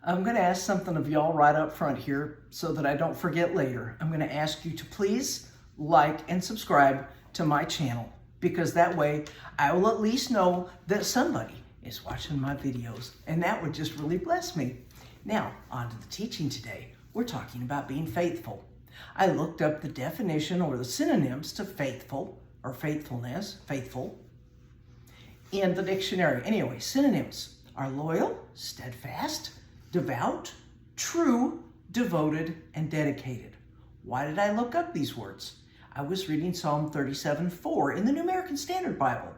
I'm going to ask something of y'all right up front here so that I don't forget later. I'm going to ask you to please like and subscribe to my channel, because that way I will at least know that somebody is watching my videos, and that would just really bless me. Now, on to the teaching today. We're talking about being faithful. I looked up the definition or the synonyms to faithful or faithfulness, faithful, in the dictionary. Anyway, synonyms are loyal, steadfast, devout, true, devoted, and dedicated. Why did I look up these words? I was reading Psalm 37:4 in the New American Standard Bible,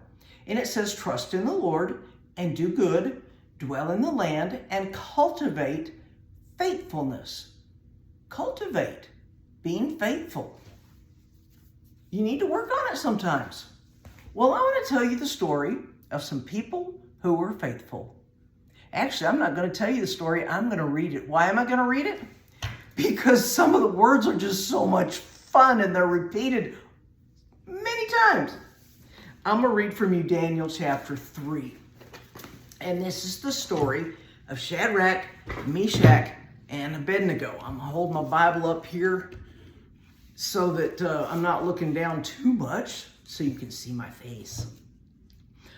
and it says, "Trust in the Lord and do good, dwell in the land and cultivate faithfulness." Cultivate, being faithful. You need to work on it sometimes. Well, I want to tell you the story of some people who were faithful. Actually, I'm not going to tell you the story. I'm going to read it. Why am I going to read it? Because some of the words are just so much fun and they're repeated many times. I'm going to read from you Daniel chapter 3. And this is the story of Shadrach, Meshach, and Abednego. I'm going to hold my Bible up here so that I'm not looking down too much so you can see my face.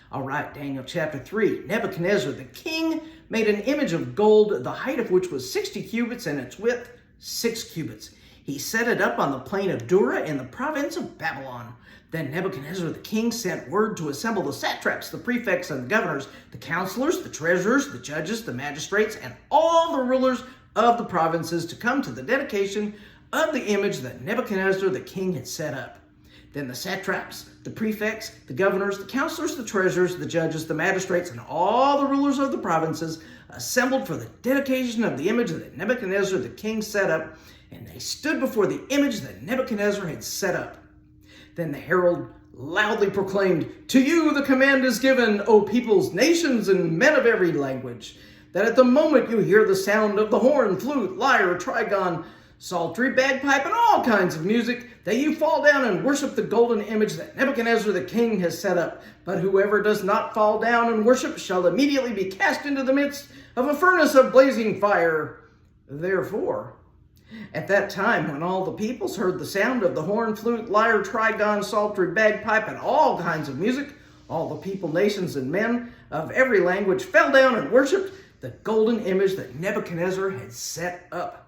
All right, Daniel chapter 3. Nebuchadnezzar the king made an image of gold, the height of which was 60 cubits and its width 6 cubits. He set it up on the plain of Dura in the province of Babylon. Then Nebuchadnezzar the king sent word to assemble the satraps, the prefects, and the governors, the counselors, the treasurers, the judges, the magistrates, and all the rulers of the provinces to come to the dedication of the image that Nebuchadnezzar the king had set up. Then the satraps, the prefects, the governors, the counselors, the treasurers, the judges, the magistrates, and all the rulers of the provinces assembled for the dedication of the image that Nebuchadnezzar the king set up, and they stood before the image that Nebuchadnezzar had set up. Then the herald loudly proclaimed, "To you the command is given, O peoples, nations, and men of every language, that at the moment you hear the sound of the horn, flute, lyre, trigon, psaltery, bagpipe, and all kinds of music, that you fall down and worship the golden image that Nebuchadnezzar the king has set up. But whoever does not fall down and worship shall immediately be cast into the midst of a furnace of blazing fire. Therefore, at that time, when all the peoples heard the sound of the horn, flute, lyre, trigon, psaltery, bagpipe, and all kinds of music, all the people, nations, and men of every language fell down and worshipped the golden image that Nebuchadnezzar had set up.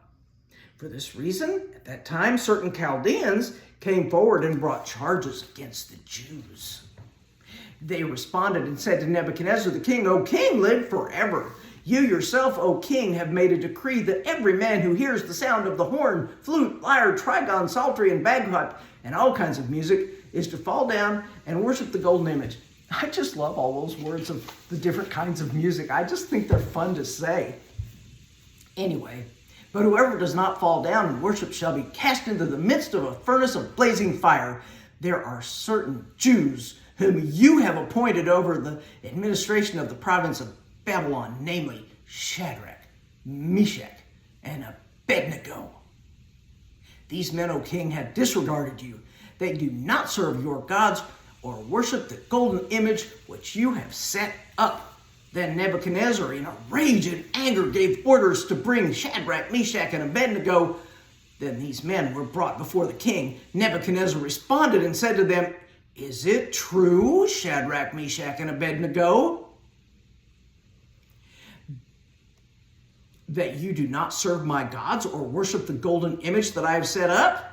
For this reason, at that time, certain Chaldeans came forward and brought charges against the Jews. They responded and said to Nebuchadnezzar the king, "O king, live forever. You yourself, O king, have made a decree that every man who hears the sound of the horn, flute, lyre, trigon, psaltery, and bagpipe, and all kinds of music, is to fall down and worship the golden image." I just love all those words of the different kinds of music. I just think they're fun to say. Anyway, but whoever does not fall down and worship shall be cast into the midst of a furnace of blazing fire. There are certain Jews whom you have appointed over the administration of the province of Babylon, namely Shadrach, Meshach, and Abednego. These men, O king, have disregarded you. They do not serve your gods or worship the golden image which you have set up. Then Nebuchadnezzar, in a rage and anger, gave orders to bring Shadrach, Meshach, and Abednego. Then these men were brought before the king. Nebuchadnezzar responded and said to them, "Is it true, Shadrach, Meshach, and Abednego, that you do not serve my gods or worship the golden image that I have set up?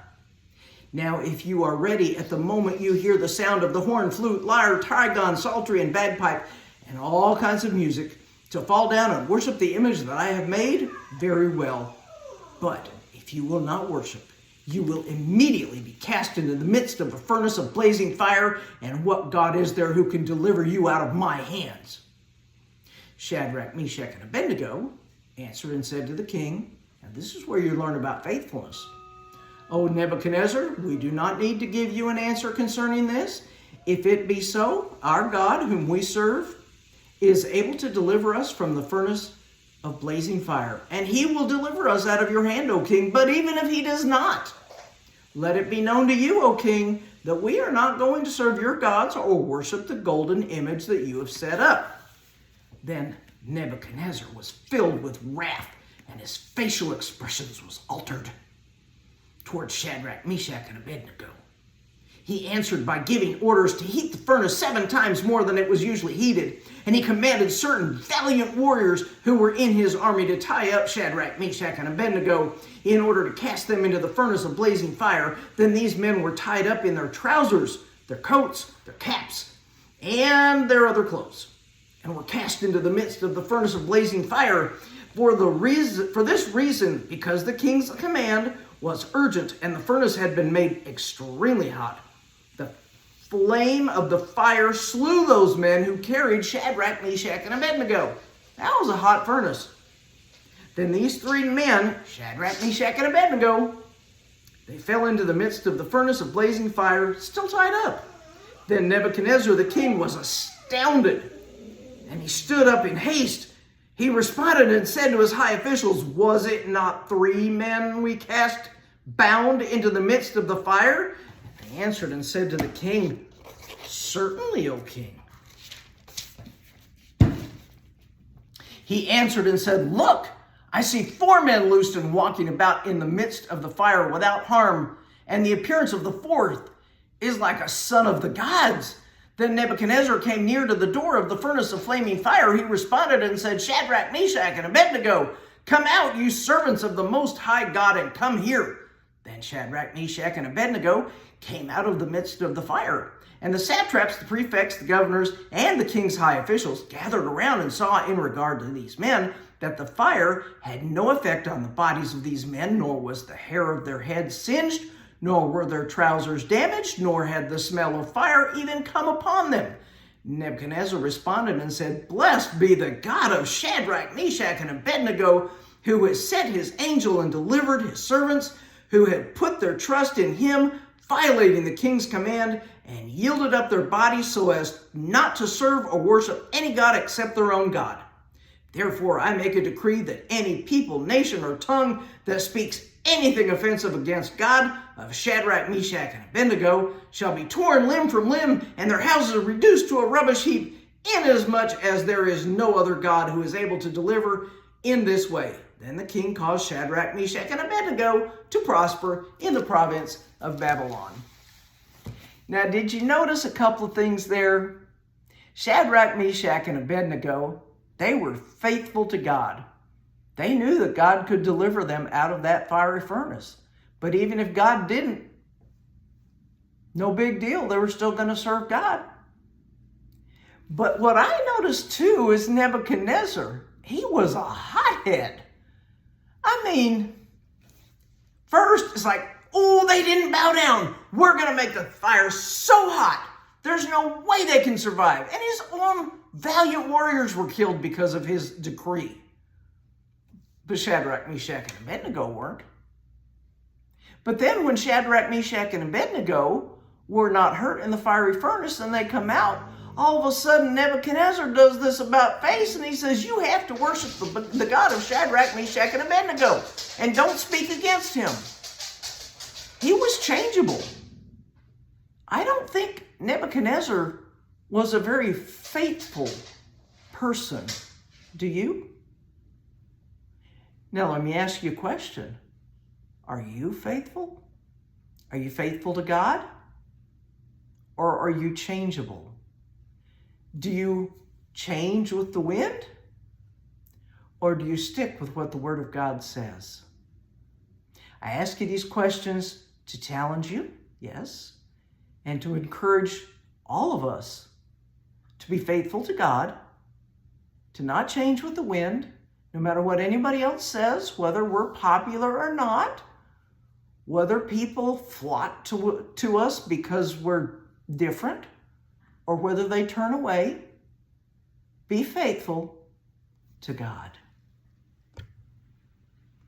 Now, if you are ready at the moment you hear the sound of the horn, flute, lyre, trigon, psaltery, and bagpipe, and all kinds of music, to fall down and worship the image that I have made, very well. But if you will not worship, you will immediately be cast into the midst of a furnace of blazing fire, and what God is there who can deliver you out of my hands?" Shadrach, Meshach, and Abednego answered and said to the king, and this is where you learn about faithfulness, "O Nebuchadnezzar, we do not need to give you an answer concerning this. If it be so, our God, whom we serve, is able to deliver us from the furnace of blazing fire, and he will deliver us out of your hand, O king. But even if he does not, let it be known to you, O king, that we are not going to serve your gods or worship the golden image that you have set up." Then Nebuchadnezzar was filled with wrath and his facial expressions was altered towards Shadrach, Meshach, and Abednego. He answered by giving orders to heat the furnace 7 times more than it was usually heated, and he commanded certain valiant warriors who were in his army to tie up Shadrach, Meshach, and Abednego in order to cast them into the furnace of blazing fire. Then these men were tied up in their trousers, their coats, their caps, and their other clothes, and were cast into the midst of the furnace of blazing fire for this reason, because the king's command was urgent, and the furnace had been made extremely hot. The flame of the fire slew those men who carried Shadrach, Meshach, and Abednego. That was a hot furnace. Then these 3 men, Shadrach, Meshach, and Abednego, they fell into the midst of the furnace of blazing fire, still tied up. Then Nebuchadnezzar the king was astounded, and he stood up in haste. He responded and said to his high officials, "Was it not 3 men we cast bound into the midst of the fire?" And they answered and said to the king, "Certainly, O king." He answered and said, "Look, I see 4 men loosed and walking about in the midst of the fire without harm, and the appearance of the 4th is like a son of the gods." Then Nebuchadnezzar came near to the door of the furnace of flaming fire. He responded and said, "Shadrach, Meshach, and Abednego, come out, you servants of the Most High God, and come here." Then Shadrach, Meshach, and Abednego came out of the midst of the fire. And the satraps, the prefects, the governors, and the king's high officials gathered around and saw in regard to these men that the fire had no effect on the bodies of these men, nor was the hair of their heads singed, nor were their trousers damaged, nor had the smell of fire even come upon them. Nebuchadnezzar responded and said, "Blessed be the God of Shadrach, Meshach, and Abednego, who has sent his angel and delivered his servants who had put their trust in him, violating the king's command, and yielded up their bodies so as not to serve or worship any god except their own God. Therefore, I make a decree that any people, nation, or tongue that speaks anything offensive against God of Shadrach, Meshach, and Abednego shall be torn limb from limb, and their houses reduced to a rubbish heap, inasmuch as there is no other God who is able to deliver in this way." Then the king caused Shadrach, Meshach, and Abednego to prosper in the province of Babylon. Now, did you notice a couple of things there? Shadrach, Meshach, and Abednego, they were faithful to God. They knew that God could deliver them out of that fiery furnace. But even if God didn't, no big deal. They were still going to serve God. But what I noticed too is Nebuchadnezzar, he was a hothead. I mean, first it's like, oh, they didn't bow down. We're going to make the fire so hot, there's no way they can survive. And his own valiant warriors were killed because of his decree. But Shadrach, Meshach, and Abednego weren't. But then when Shadrach, Meshach, and Abednego were not hurt in the fiery furnace and they come out, all of a sudden Nebuchadnezzar does this about face and he says, you have to worship the God of Shadrach, Meshach, and Abednego and don't speak against him. He was changeable. I don't think Nebuchadnezzar was a very faithful person. Do you? Now, let me ask you a question. Are you faithful? Are you faithful to God? Or are you changeable? Do you change with the wind? Or do you stick with what the Word of God says? I ask you these questions to challenge you, yes, and to encourage all of us to be faithful to God, to not change with the wind, no matter what anybody else says, whether we're popular or not, whether people flock to us because we're different, or whether they turn away. Be faithful to God.